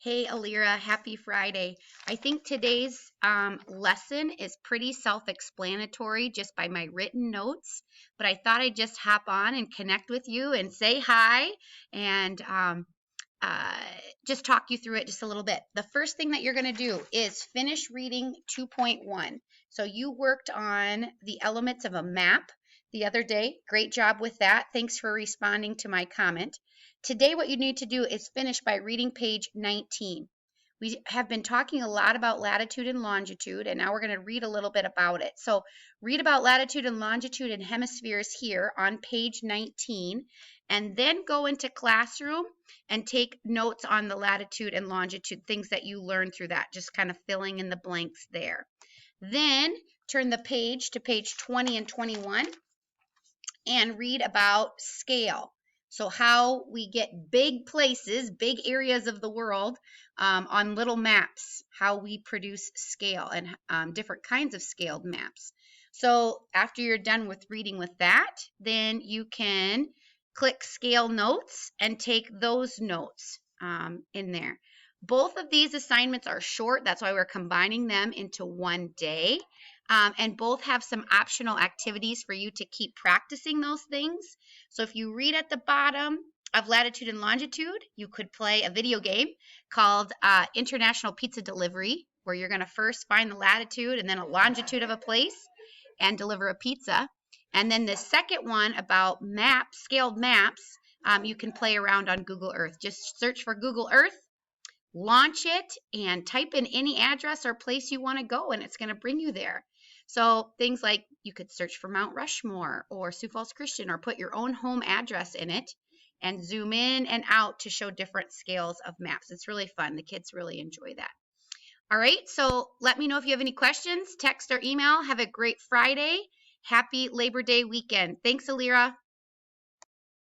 Hey, Alira, happy Friday. I think today's lesson is pretty self-explanatory just by my written notes, but I thought I'd just hop on and connect with you and say hi and uh, just talk you through it just a little bit. The first thing that you're going to do is finish reading 2.1. So you worked on the elements of a map the other day. Great job with that. Thanks for responding to my comment. Today, what you need to do is finish by reading page 19. We have been talking a lot about latitude and longitude, and now we're going to read a little bit about it. So read about latitude and longitude and hemispheres here on page 19, and then go into classroom and take notes on the latitude and longitude, things that you learned through that, just kind of filling in the blanks there. Then turn the page to page 20 and 21 and read about scale. So how we get big places, big areas of the world on little maps, how we produce scale and different kinds of scaled maps. So after you're done with reading with that, then you can click scale notes and take those notes in there. Both of these assignments are short. That's why we're combining them into one day. And both have some optional activities for you to keep practicing those things. So if you read at the bottom of latitude and longitude, you could play a video game called International Pizza Delivery, where you're going to first find the latitude and then a longitude of a place and deliver a pizza. And then the second one about maps, scaled maps, you can play around on Google Earth. Just search for Google Earth, launch it, and type in any address or place you want to go, and it's going to bring you there. So things like you could search for Mount Rushmore or Sioux Falls Christian, or put your own home address in it and zoom in and out to show different scales of maps. It's really fun. The kids really enjoy that. All right, so let me know if you have any questions, text or email. Have a great Friday. Happy Labor Day weekend. Thanks, Alira.